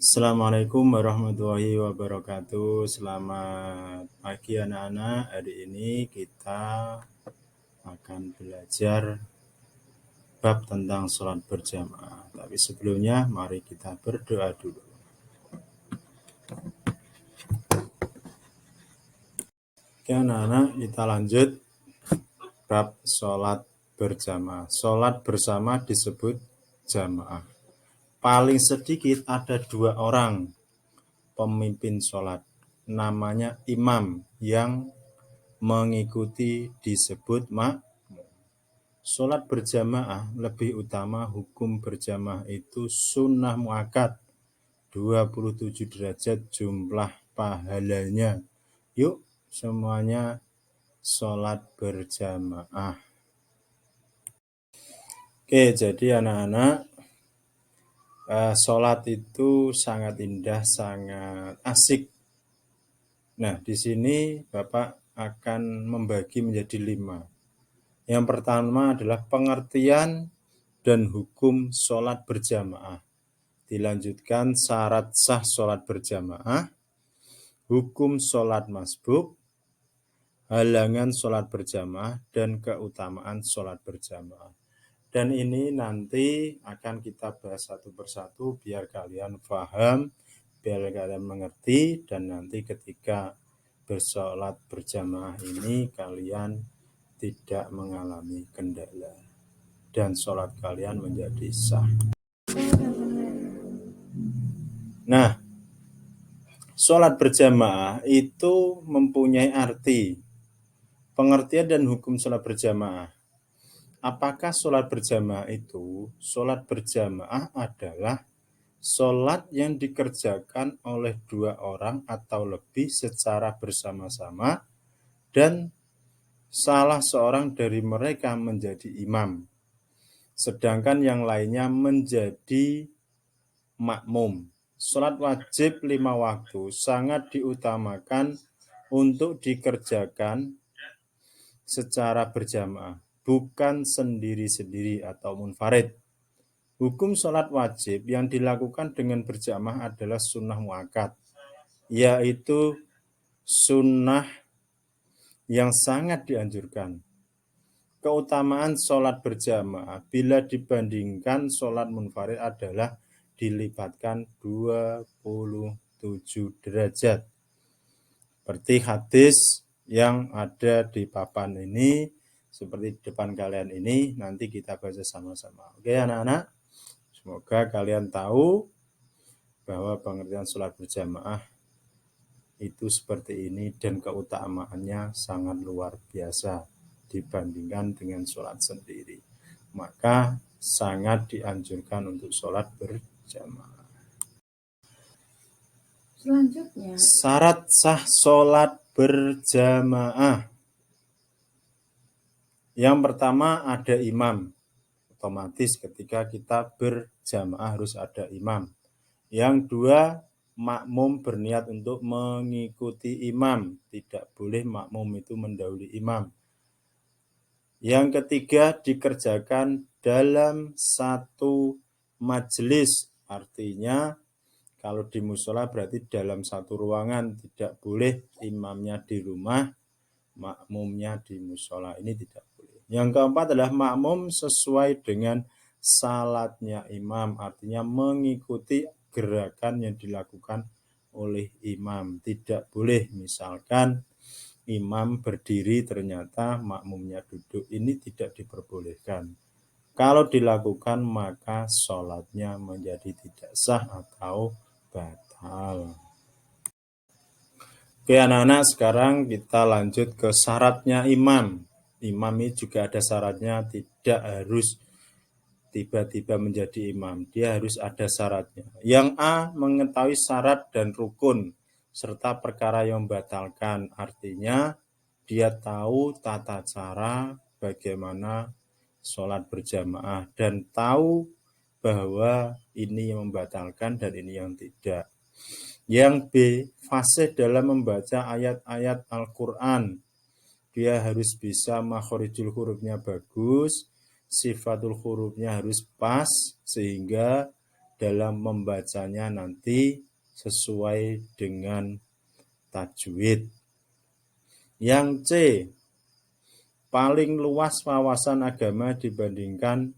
Assalamualaikum warahmatullahi wabarakatuh. Selamat pagi anak-anak. Hari ini kita akan belajar bab tentang sholat berjamaah. Tapi sebelumnya mari kita berdoa dulu. Oke anak-anak, kita lanjut bab sholat berjamaah. Sholat bersama disebut jamaah. Paling sedikit ada 2 orang pemimpin sholat. Namanya imam yang mengikuti disebut makmum. Sholat berjamaah lebih utama, hukum berjamaah itu sunnah muakkad 27 derajat jumlah pahalanya. Yuk semuanya sholat berjamaah. Oke, jadi anak-anak, sholat itu sangat indah, sangat asik. Nah, di sini Bapak akan membagi menjadi 5. Yang pertama adalah pengertian dan hukum sholat berjamaah. Dilanjutkan syarat sah sholat berjamaah, hukum sholat masbuk, halangan sholat berjamaah, dan keutamaan sholat berjamaah. Dan ini nanti akan kita bahas satu persatu biar kalian paham, biar kalian mengerti, dan nanti ketika bersolat berjamaah ini kalian tidak mengalami kendala dan sholat kalian menjadi sah. Nah, sholat berjamaah itu mempunyai arti, pengertian dan hukum sholat berjamaah. Apakah sholat berjamaah itu? Sholat berjamaah adalah sholat yang dikerjakan oleh 2 orang atau lebih secara bersama-sama dan salah seorang dari mereka menjadi imam, sedangkan yang lainnya menjadi makmum. Sholat wajib 5 waktu sangat diutamakan untuk dikerjakan secara berjamaah, bukan sendiri-sendiri atau munfarid. Hukum sholat wajib yang dilakukan dengan berjamaah adalah sunnah muakkad, yaitu sunnah yang sangat dianjurkan. Keutamaan sholat berjamaah bila dibandingkan sholat munfarid adalah dilibatkan 27 derajat. Seperti hadis yang ada di papan ini, seperti di depan kalian ini, nanti kita baca sama-sama. Oke anak-anak, semoga kalian tahu bahwa pengertian sholat berjamaah itu seperti ini dan keutamaannya sangat luar biasa dibandingkan dengan sholat sendiri. Maka sangat dianjurkan untuk sholat berjamaah. Selanjutnya, syarat sah sholat berjamaah. Yang pertama ada imam. Otomatis ketika kita berjamaah harus ada imam. Yang 2, makmum berniat untuk mengikuti imam. Tidak boleh makmum itu mendahului imam. Yang ketiga, dikerjakan dalam satu majelis. Artinya kalau di musola berarti dalam satu ruangan. Tidak boleh imamnya di rumah, makmumnya di musola. Ini tidak boleh. Yang keempat adalah makmum sesuai dengan salatnya imam. Artinya mengikuti gerakan yang dilakukan oleh imam. Tidak boleh misalkan imam berdiri ternyata makmumnya duduk. Ini tidak diperbolehkan. Kalau dilakukan maka sholatnya menjadi tidak sah atau batal. Oke anak-anak, sekarang kita lanjut ke syaratnya imam. Imam ini juga ada syaratnya, tidak harus tiba-tiba menjadi imam. Dia harus ada syaratnya. Yang A, mengetahui syarat dan rukun serta perkara yang membatalkan. Artinya dia tahu tata cara bagaimana sholat berjamaah dan tahu bahwa ini yang membatalkan dan ini yang tidak. Yang B, fasih dalam membaca ayat-ayat Al-Quran. Dia harus bisa makhorijul hurufnya bagus, sifatul hurufnya harus pas, sehingga dalam membacanya nanti sesuai dengan tajwid. Yang C, paling luas wawasan agama dibandingkan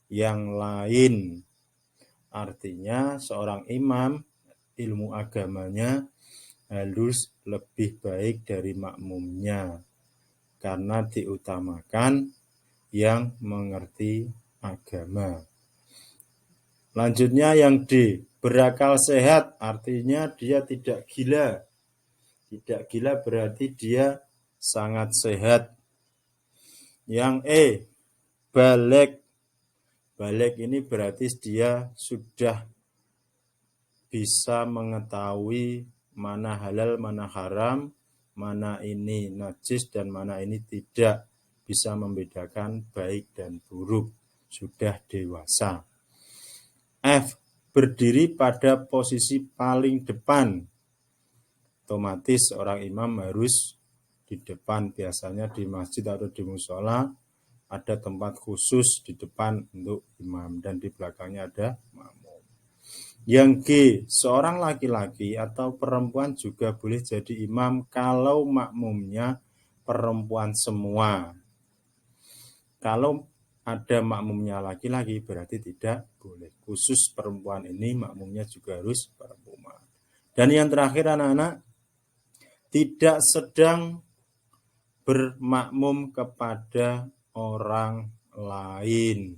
yang lain. Artinya seorang imam ilmu agamanya harus lebih baik dari makmumnya karena diutamakan yang mengerti agama. Lanjutnya yang D, berakal sehat, artinya dia tidak gila. Tidak gila berarti dia sangat sehat. Yang E, baligh. Baligh ini berarti dia sudah bisa mengetahui mana halal, mana haram, mana ini najis dan mana ini tidak. Bisa membedakan baik dan buruk. Sudah dewasa. F, berdiri pada posisi paling depan. Otomatis seorang imam harus di depan, biasanya di masjid atau di musola ada tempat khusus di depan untuk imam dan di belakangnya ada makmum. Yang G, seorang laki-laki atau perempuan juga boleh jadi imam kalau makmumnya perempuan semua. Kalau ada makmumnya laki-laki berarti tidak boleh. Khusus perempuan ini makmumnya juga harus perempuan. Dan yang terakhir anak-anak, tidak sedang bermakmum kepada orang lain.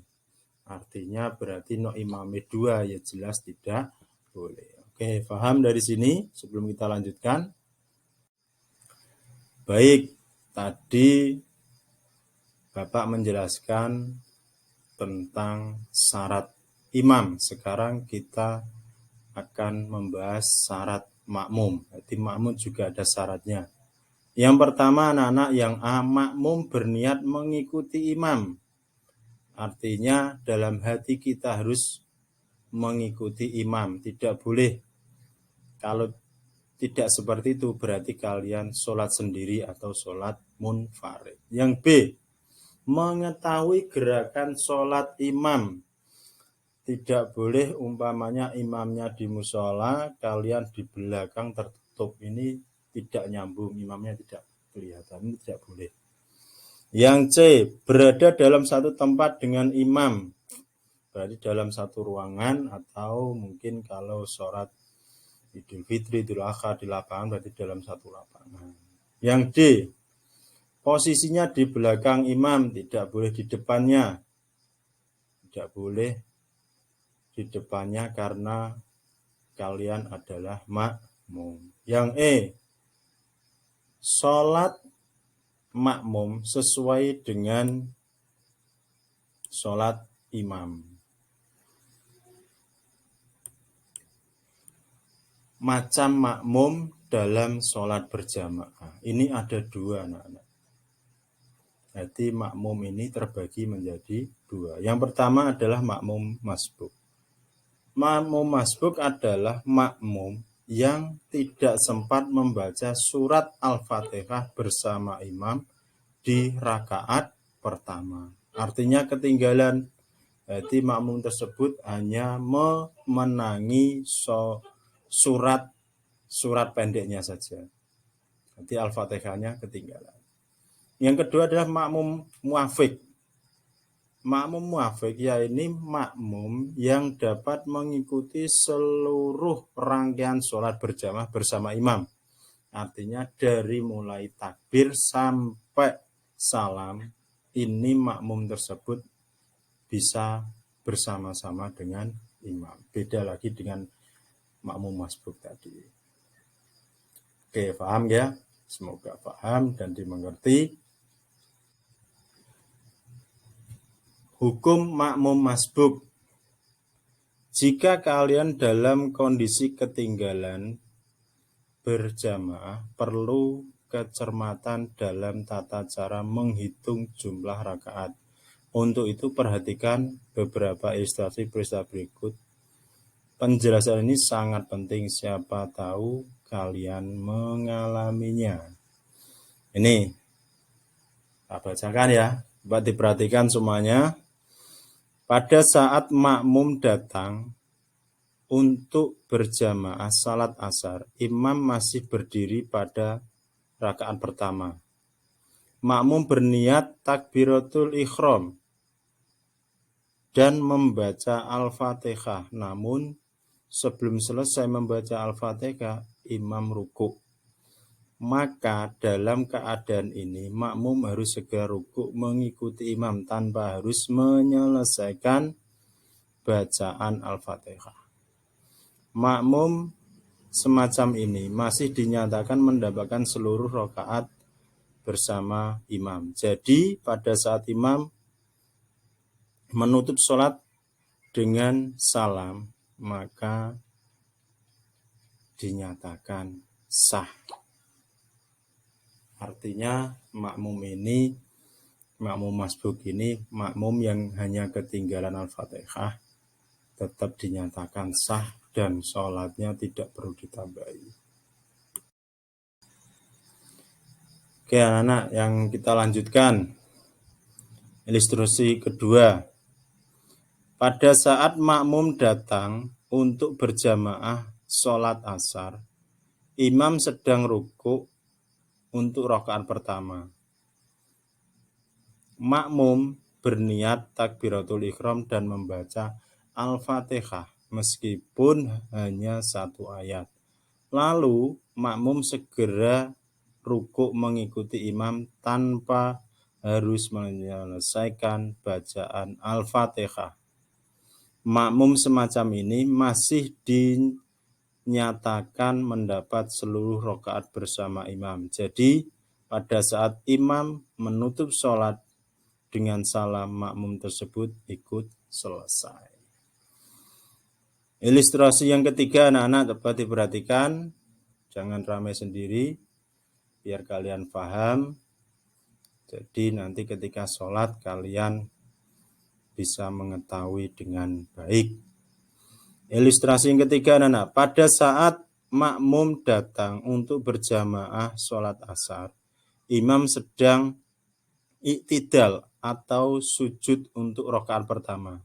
Artinya berarti no imame dua, ya jelas tidak boleh. Oke, paham dari sini sebelum kita lanjutkan? Baik, tadi Bapak menjelaskan tentang syarat imam. Sekarang kita akan membahas syarat makmum. Jadi makmum juga ada syaratnya. Yang pertama anak-anak yang A, makmum berniat mengikuti imam. Artinya dalam hati kita harus mengikuti imam. Tidak boleh. Kalau tidak seperti itu berarti kalian sholat sendiri atau sholat munfarid. Yang B, mengetahui gerakan sholat imam. Tidak boleh umpamanya imamnya di musola, kalian di belakang tertutup. Ini tidak nyambung, imamnya tidak kelihatan. Ini tidak boleh. Yang C, berada dalam satu tempat dengan imam. Berarti dalam satu ruangan atau mungkin kalau sholat Idul Fitri, Idul Adha di lapangan berarti dalam satu lapangan. Yang D, posisinya di belakang imam, tidak boleh di depannya. Tidak boleh di depannya karena kalian adalah makmum. Yang E, sholat makmum sesuai dengan sholat imam. Macam makmum dalam sholat berjamaah. Ini ada dua anak-anak. Jadi makmum ini terbagi menjadi dua. Yang pertama adalah makmum masbuk. Makmum masbuk adalah makmum yang tidak sempat membaca surat Al-Fatihah bersama imam di rakaat pertama. Artinya ketinggalan. Jadi makmum tersebut hanya memenangi surat pendeknya saja. Jadi Al-Fatihahnya ketinggalan. Yang kedua adalah makmum muafiq. Makmum muafiq yaitu makmum yang dapat mengikuti seluruh rangkaian sholat berjamaah bersama imam. Artinya dari mulai takbir sampai salam, ini makmum tersebut bisa bersama-sama dengan imam. Beda lagi dengan makmum masbuk tadi. Oke, paham ya? Semoga paham dan dimengerti. Hukum makmum masbuk. Jika kalian dalam kondisi ketinggalan berjamaah, perlu kecermatan dalam tata cara menghitung jumlah rakaat. Untuk itu perhatikan beberapa ilustrasi peristiwa berikut. Penjelasan ini sangat penting, siapa tahu kalian mengalaminya. Ini saya bacakan ya, coba diperhatikan semuanya. Pada saat makmum datang, untuk berjamaah salat asar, imam masih berdiri pada rakaat pertama. Makmum berniat takbiratul ihram dan membaca Al-Fatihah. Namun sebelum selesai membaca Al-Fatihah, imam rukuk. Maka dalam keadaan ini makmum harus segera rukuk mengikuti imam tanpa harus menyelesaikan bacaan Al-Fatihah. Makmum semacam ini masih dinyatakan mendapatkan seluruh rakaat bersama imam. Jadi pada saat imam menutup sholat dengan salam, maka dinyatakan sah. Artinya makmum masbuk ini, makmum yang hanya ketinggalan Al-Fatihah, tetap dinyatakan sah dan sholatnya tidak perlu ditambahi. Oke anak-anak, yang kita lanjutkan. Ilustrasi kedua. Pada saat makmum datang untuk berjamaah sholat asar, imam sedang rukuk untuk rakaat pertama. Makmum berniat takbiratul ihram dan membaca Al-Fatihah meskipun hanya satu ayat. Lalu makmum segera rukuk mengikuti imam tanpa harus menyelesaikan bacaan Al-Fatihah. Makmum semacam ini masih dinyatakan mendapat seluruh rakaat bersama imam. Jadi pada saat imam menutup sholat dengan salam, makmum tersebut ikut selesai. Ilustrasi yang ketiga anak-anak dapat diperhatikan. Jangan ramai sendiri, biar kalian paham. Jadi nanti ketika sholat kalian bisa mengetahui dengan baik. Ilustrasi yang ketiga anak-anak. Pada saat makmum datang untuk berjamaah sholat asar, imam sedang iktidal atau sujud untuk rakaat pertama.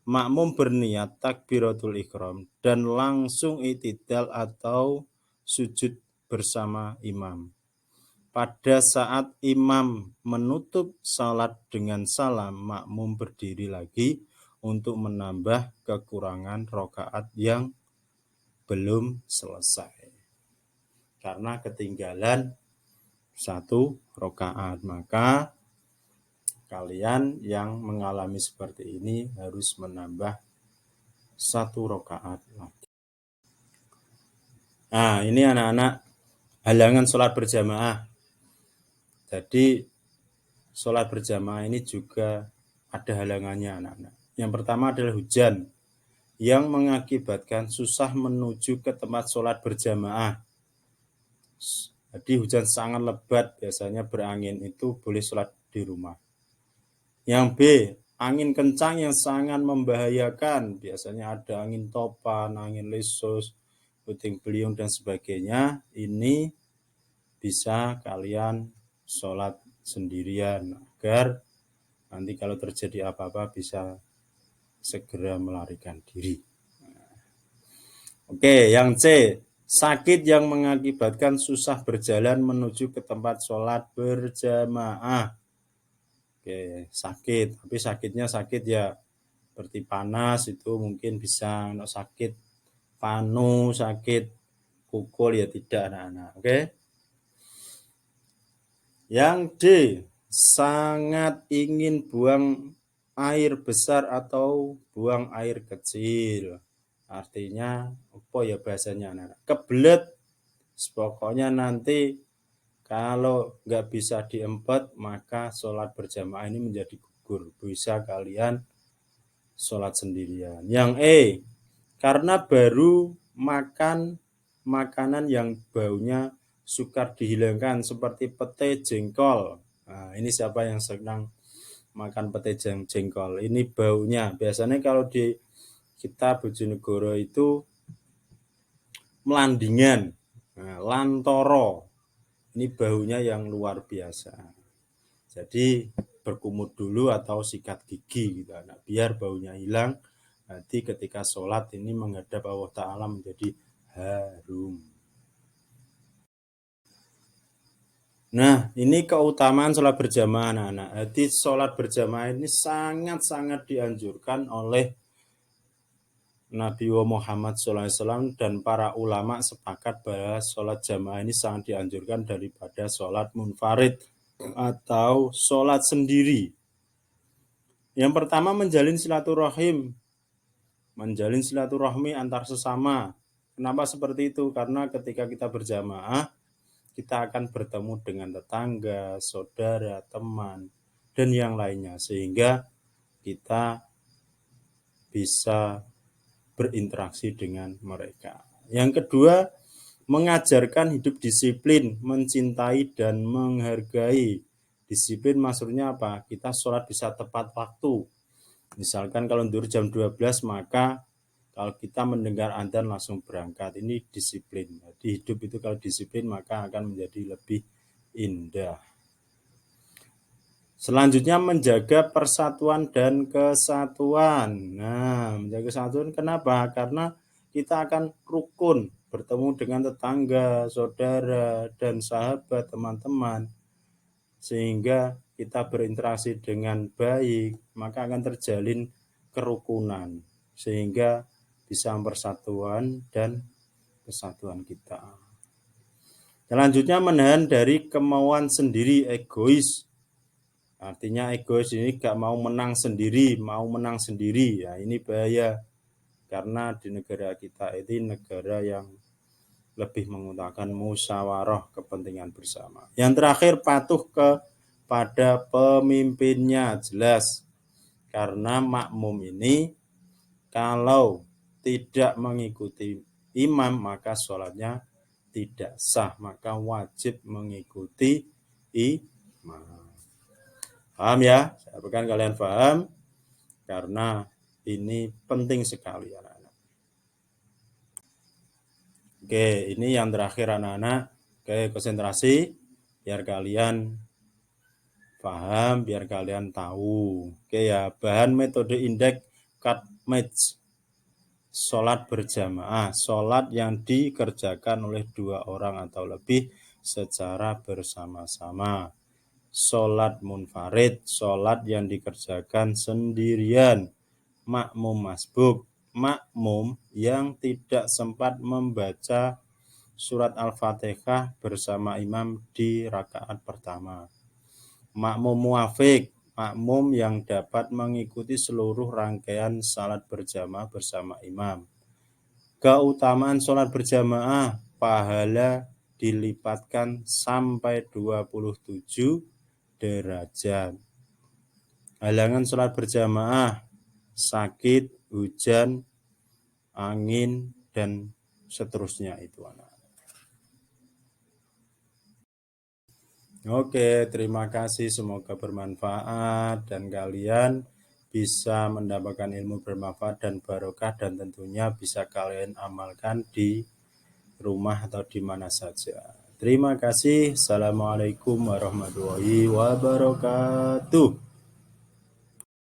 Makmum berniat takbiratul ihram dan langsung iktidal atau sujud bersama imam. Pada saat imam menutup salat dengan salam, makmum berdiri lagi untuk menambah kekurangan rakaat yang belum selesai. Karena ketinggalan satu rakaat, maka kalian yang mengalami seperti ini harus menambah satu rakaat lagi. Nah, ini anak-anak halangan sholat berjamaah. Jadi sholat berjamaah ini juga ada halangannya anak-anak. Yang pertama adalah hujan yang mengakibatkan susah menuju ke tempat sholat berjamaah. Jadi hujan sangat lebat, biasanya berangin, itu boleh sholat di rumah. Yang B, angin kencang yang sangat membahayakan, biasanya ada angin topan, angin lesus, puting beliung dan sebagainya. Ini bisa kalian sholat sendirian agar nanti kalau terjadi apa-apa bisa segera melarikan diri. Oke, yang C, sakit yang mengakibatkan susah berjalan menuju ke tempat sholat berjamaah. Oke, sakit, tapi sakitnya sakit ya seperti panas, itu mungkin bisa sakit panu, sakit kukul ya tidak anak-anak. Oke. Yang D, sangat ingin buang air besar atau buang air kecil. Artinya apa ya bahasanya anak-anak? Kebelet. Pokoknya nanti kalau nggak bisa diempet, maka sholat berjamaah ini menjadi gugur. Bisa kalian sholat sendirian. Yang E, karena baru makan makanan yang baunya sukar dihilangkan seperti pete jengkol. Nah, ini siapa yang sedang makan pete jengkol? Ini baunya. Biasanya kalau di kita Bojonegoro itu melandingan, nah, lantoro. Ini baunya yang luar biasa. Jadi berkumur dulu atau sikat gigi gitu, biar baunya hilang. hati ketika sholat ini menghadap Allah Ta'ala menjadi harum. Nah, ini keutamaan sholat berjamaah anak-anak. Jadi sholat berjamaah ini sangat-sangat dianjurkan oleh Nabi Muhammad SAW dan para ulama sepakat bahwa sholat jamaah ini sangat dianjurkan daripada sholat munfarid atau sholat sendiri. Yang pertama menjalin silaturahim, menjalin silaturahmi antar sesama. Kenapa seperti itu? Karena ketika kita berjamaah, kita akan bertemu dengan tetangga, saudara, teman, dan yang lainnya. Sehingga kita bisa berinteraksi dengan mereka. Yang kedua, mengajarkan hidup disiplin, mencintai dan menghargai. Disiplin maksudnya apa? Kita sholat bisa tepat waktu. Misalkan kalau tidur jam 12, maka kalau kita mendengar adzan langsung berangkat. Ini disiplin. Jadi hidup itu kalau disiplin maka akan menjadi lebih indah. Selanjutnya menjaga persatuan dan kesatuan. Nah, menjaga kesatuan kenapa? Karena kita akan rukun, bertemu dengan tetangga, saudara, dan sahabat, teman-teman. Sehingga kita berinteraksi dengan baik, maka akan terjalin kerukunan. Sehingga bisa mempersatuan dan kesatuan kita. Selanjutnya menahan dari kemauan sendiri, egois. Artinya egois ini gak mau menang sendiri, ya ini bahaya. Karena di negara kita ini negara yang lebih mengutamakan musyawarah kepentingan bersama. Yang terakhir patuh kepada pemimpinnya, jelas. Karena makmum ini kalau tidak mengikuti imam maka sholatnya tidak sah, maka wajib mengikuti imam. Paham ya? Saya harapkan kalian paham karena ini penting sekali anak-anak. Oke, ini yang terakhir anak-anak. Oke, konsentrasi biar kalian paham, biar kalian tahu. Oke ya, bahan metode indeks cut match. Sholat berjamaah, sholat yang dikerjakan oleh 2 orang atau lebih secara bersama-sama. Sholat munfarid, sholat yang dikerjakan sendirian. Makmum masbuk, makmum yang tidak sempat membaca surat Al-Fatihah bersama imam di rakaat pertama. Makmum muafiq, makmum yang dapat mengikuti seluruh rangkaian salat berjamaah bersama imam. Keutamaan sholat berjamaah, pahala dilipatkan sampai 27 derajat. Halangan sholat berjamaah, sakit, hujan, angin, dan seterusnya itu anak. Oke, terima kasih. Semoga bermanfaat dan kalian bisa mendapatkan ilmu bermanfaat dan barokah dan tentunya bisa kalian amalkan di rumah atau di mana saja. Terima kasih. Assalamualaikum warahmatullahi wabarakatuh.